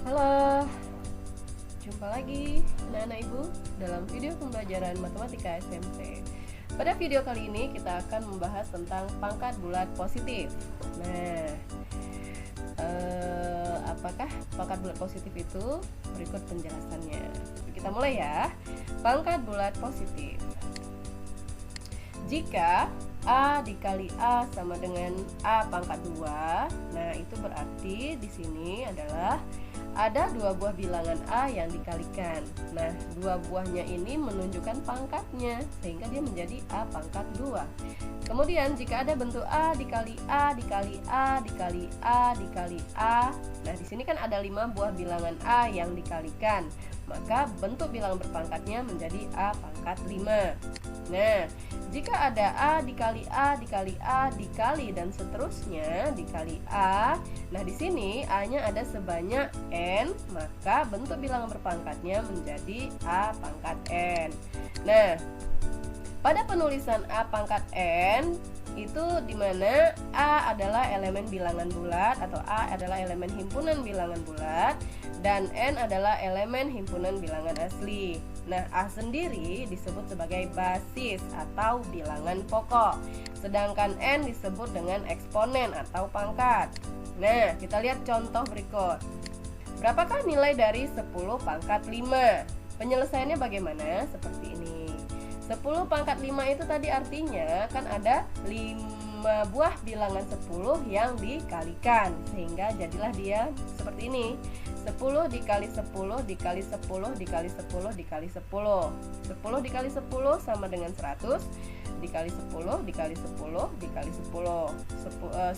Halo, jumpa lagi anak-anak ibu dalam video pembelajaran matematika SMP. Pada video kali ini kita akan membahas tentang pangkat bulat positif. Nah, apakah pangkat bulat positif itu? Berikut penjelasannya. Kita mulai ya. Pangkat bulat positif. Jika A dikali A sama dengan A pangkat 2, nah itu berarti di sini adalah ada dua buah bilangan A yang dikalikan. Nah, dua buahnya ini menunjukkan pangkatnya, sehingga dia menjadi A pangkat 2. Kemudian jika ada bentuk A dikali A dikali A dikali A dikali A, nah di sini kan ada 5 buah bilangan A yang dikalikan, maka bentuk bilangan berpangkatnya menjadi A pangkat 5. Nah, jika ada A dikali A dikali A dikali dan seterusnya dikali A, nah di sini A-nya ada sebanyak N, maka bentuk bilangan berpangkatnya menjadi A pangkat N. Nah, pada penulisan A pangkat N itu dimana A adalah elemen bilangan bulat atau A adalah elemen himpunan bilangan bulat dan N adalah elemen himpunan bilangan asli. Nah, A sendiri disebut sebagai basis atau bilangan pokok, sedangkan N disebut dengan eksponen atau pangkat. Nah, kita lihat contoh berikut. Berapakah nilai dari 10 pangkat 5? Penyelesaiannya bagaimana? Seperti ini. 10 pangkat 5 itu tadi artinya kan ada 5 buah bilangan 10 yang dikalikan, sehingga jadilah dia seperti ini. 10 dikali 10 dikali 10 dikali 10 dikali 10. 10 dikali 10 sama dengan 100 dikali 10 dikali 10 dikali 10.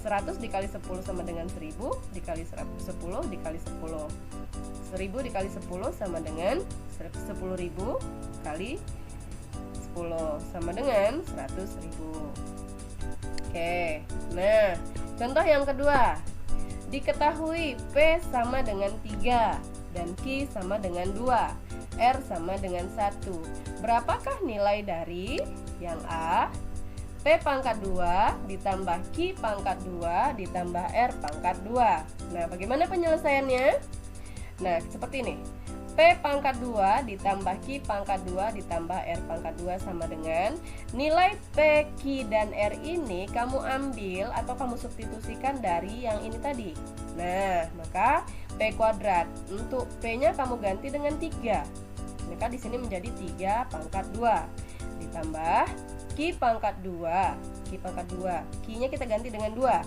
100 dikali 10 sama dengan 1000 dikali 10 dikali 10. 1000 dikali 10 sama dengan 10.000 kali 10 sama dengan 100.000. Oke, nah contoh yang kedua. Diketahui P sama dengan 3 dan Q sama dengan 2, R sama dengan 1. Berapakah nilai dari yang A, P pangkat 2 ditambah Q pangkat 2 ditambah R pangkat 2. Nah, bagaimana penyelesaiannya? Nah, seperti ini. P pangkat 2 ditambah Q pangkat 2 ditambah R pangkat 2 sama dengan nilai P, Q, dan R ini kamu ambil atau kamu substitusikan dari yang ini tadi. Nah, maka P kuadrat. Untuk P-nya kamu ganti dengan 3. Maka di sini menjadi 3 pangkat 2 ditambah Q pangkat 2. Q pangkat 2. Q-nya kita ganti dengan 2.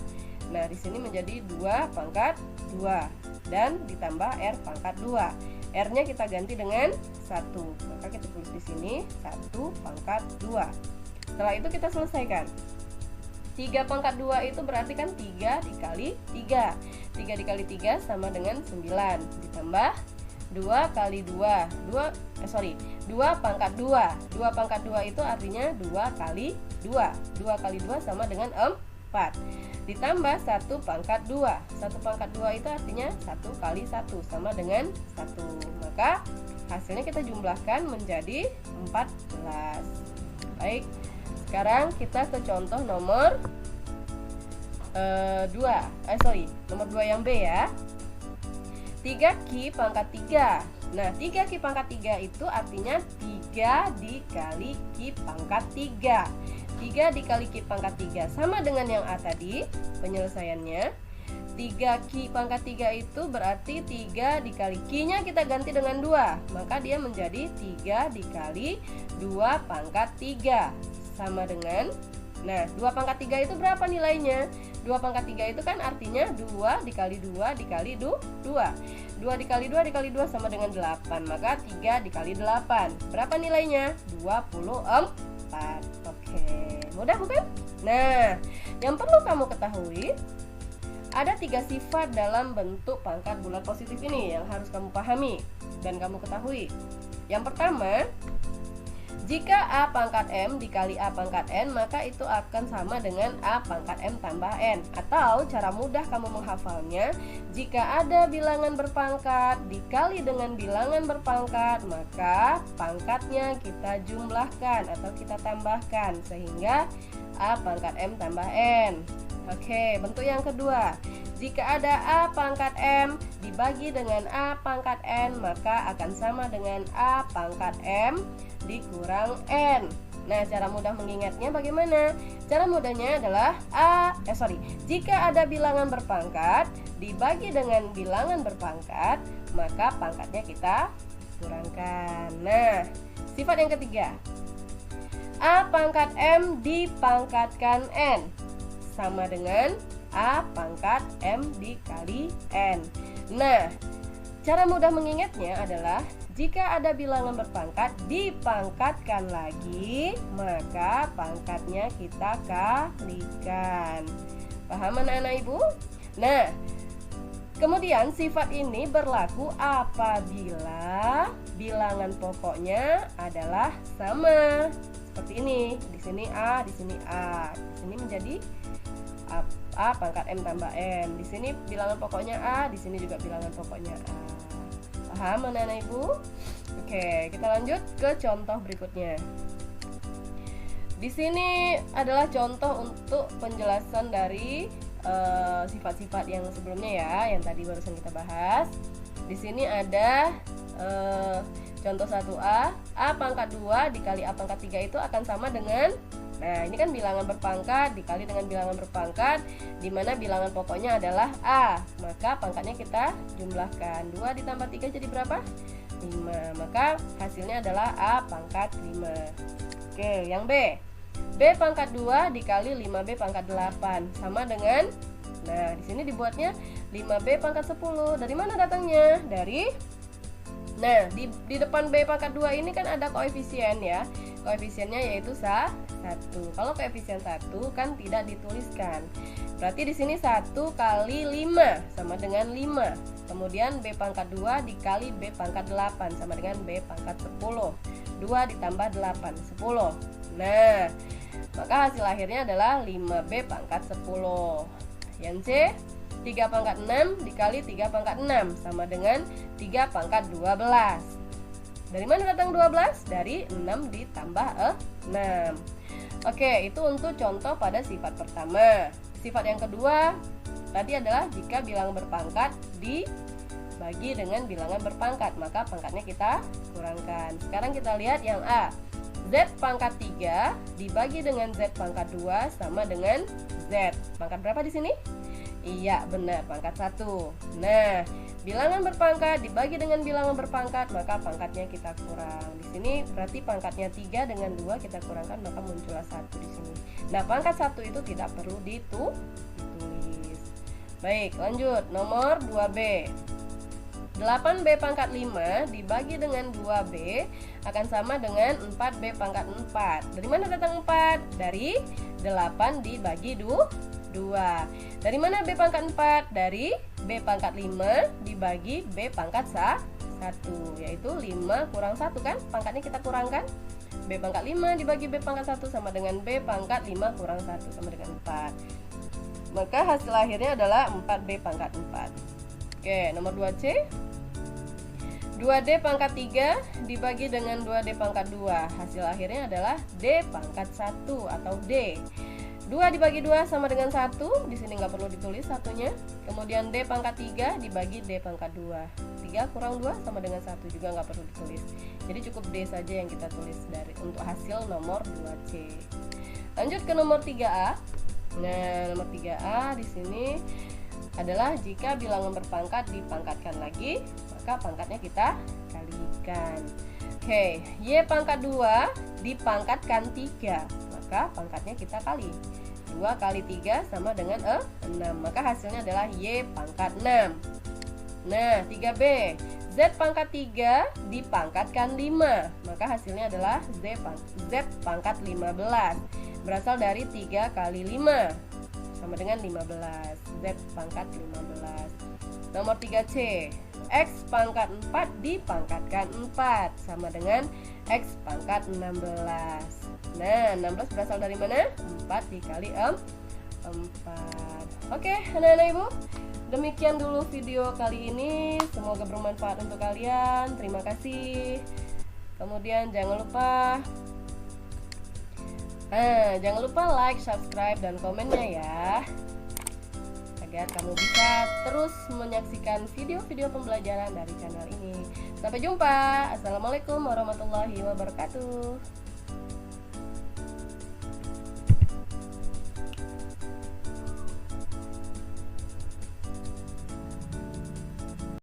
Nah, di sini menjadi 2 pangkat 2 dan ditambah R pangkat 2. R-nya kita ganti dengan 1. Maka kita tulis di sini 1 pangkat 2. Setelah itu kita selesaikan. 3 pangkat 2 itu berarti kan 3 dikali 3. 3 dikali 3 sama dengan 9. Ditambah 2 kali 2. 2 pangkat 2. 2 pangkat 2 itu artinya 2 kali 2. 2 kali 2 sama dengan 4. Ditambah 1 pangkat 2. 1 pangkat 2 itu artinya 1 kali 1 sama dengan 1. Maka hasilnya kita jumlahkan menjadi 14. Baik, sekarang kita ke contoh nomor 2. Nomor 2 yang B ya. 3Q pangkat 3. Nah, 3Q pangkat 3 itu artinya 3 dikali Q pangkat 3. 3 dikali Q pangkat 3 sama dengan yang A tadi. Penyelesaiannya 3Q pangkat 3 itu berarti 3 dikali Q-nya kita ganti dengan 2, maka dia menjadi 3 dikali 2 pangkat 3 sama dengan, nah 2 pangkat 3 itu berapa nilainya? 2 pangkat 3 itu kan artinya 2 dikali 2 dikali 2. 2 dikali 2 dikali 2 sama dengan 8, maka 3 dikali 8 berapa nilainya? 24. Oke, mudah bukan? Nah, yang perlu kamu ketahui, ada 3 sifat dalam bentuk pangkat bulat positif ini yang harus kamu pahami dan kamu ketahui. Yang pertama, jika A pangkat M dikali A pangkat N, maka itu akan sama dengan A pangkat M tambah N. Atau cara mudah kamu menghafalnya, jika ada bilangan berpangkat dikali dengan bilangan berpangkat, maka pangkatnya kita jumlahkan atau kita tambahkan sehingga A pangkat M tambah N. Oke, bentuk yang kedua. jika ada A pangkat M dibagi dengan A pangkat N, maka akan sama dengan A pangkat M dikurang N. Nah, cara mudah mengingatnya bagaimana? Cara mudahnya adalah jika ada bilangan berpangkat dibagi dengan bilangan berpangkat, maka pangkatnya kita kurangkan. Nah, sifat yang ketiga, A pangkat M dipangkatkan N sama dengan A pangkat M dikali N. Nah, cara mudah mengingatnya adalah jika ada bilangan berpangkat dipangkatkan lagi, maka pangkatnya kita kalikan. Paham anak-anak ibu? Nah, kemudian sifat ini berlaku apabila bilangan pokoknya adalah sama. Seperti ini, di sini A, di sini A, di sini menjadi A pangkat M tambah N. Di sini bilangan pokoknya A, di sini juga bilangan pokoknya A. Paham anak-anak ibu? Oke, kita lanjut ke contoh berikutnya. Di sini adalah contoh untuk penjelasan dari sifat-sifat yang sebelumnya ya, yang tadi barusan kita bahas. Di sini ada contoh 1A, A pangkat 2 dikali A pangkat 3 itu akan sama dengan, nah ini kan bilangan berpangkat dikali dengan bilangan berpangkat, di mana bilangan pokoknya adalah A, maka pangkatnya kita jumlahkan. 2 ditambah 3 jadi berapa? 5, maka hasilnya adalah A pangkat 5. Oke, yang B, B pangkat 2 dikali 5B pangkat 8 sama dengan, nah di sini dibuatnya 5B pangkat 10. Dari mana datangnya? Di depan B pangkat 2 ini kan ada koefisien ya. Koefisiennya yaitu 1. Kalau koefisien 1 kan tidak dituliskan. Berarti di sini 1 kali 5 sama dengan 5. Kemudian B pangkat 2 dikali B pangkat 8 sama dengan B pangkat 10. 2 ditambah 8, 10. Nah, maka hasil akhirnya adalah 5B pangkat 10. Yang C, 3 pangkat 6 dikali 3 pangkat 6 sama dengan 3 pangkat 12. Dari mana datang 12? Dari 6 ditambah 6. Oke, itu untuk contoh pada sifat pertama. Sifat yang kedua tadi adalah jika bilangan berpangkat dibagi dengan bilangan berpangkat, maka pangkatnya kita kurangkan. Sekarang kita lihat yang A. Z pangkat 3 dibagi dengan Z pangkat 2 sama dengan Z. Pangkat berapa di sini? Iya, benar, pangkat 1. Nah, bilangan berpangkat dibagi dengan bilangan berpangkat, maka pangkatnya kita kurang. Di sini berarti pangkatnya 3 dengan 2 kita kurangkan, maka muncullah 1 di sini. Nah, pangkat 1 itu tidak perlu ditulis. Baik, lanjut. Nomor 2B. 8B pangkat 5 dibagi dengan 2B akan sama dengan 4B pangkat 4. Dari mana datang 4? Dari 8 dibagi 2. Dari mana B pangkat 4? Dari B pangkat 5 dibagi B pangkat 1, yaitu 5 kurang 1 kan? Pangkatnya kita kurangkan. B pangkat 5 dibagi B pangkat 1 sama dengan B pangkat 5 kurang 1 sama dengan 4. Maka hasil akhirnya adalah 4B pangkat 4. Oke, nomor 2C. 2D pangkat 3 dibagi dengan 2D pangkat 2. Hasil akhirnya adalah D pangkat 1 atau D. 2 dibagi 2 sama dengan 1. Di sini nggak perlu ditulis satunya. Kemudian D pangkat 3 dibagi D pangkat 2. 3 kurang 2 sama dengan 1, juga nggak perlu ditulis. Jadi cukup D saja yang kita tulis untuk hasil nomor 2C. Lanjut ke nomor 3A. Nah, nomor 3A di sini adalah jika bilangan berpangkat dipangkatkan lagi, maka pangkatnya kita kalikan. Oke, Y pangkat 2 dipangkatkan 3, maka pangkatnya kita kali. 2 kali 3 sama dengan 6, maka hasilnya adalah Y pangkat 6. Nah, 3B, Z pangkat 3 dipangkatkan 5, maka hasilnya adalah Z pangkat 15. Berasal dari 3 kali 5 sama dengan 15. Z pangkat 15. Nomor 3C, X pangkat 4 dipangkatkan 4 sama dengan X pangkat 16. Nah, 16 berasal dari mana? 4 dikali 4. Oke, anak-anak ibu, demikian dulu video kali ini. Semoga bermanfaat untuk kalian. Terima kasih. Kemudian jangan lupa like, subscribe, dan komennya ya, agar kamu bisa terus menyaksikan video-video pembelajaran dari channel ini. Sampai jumpa. Assalamualaikum warahmatullahi wabarakatuh.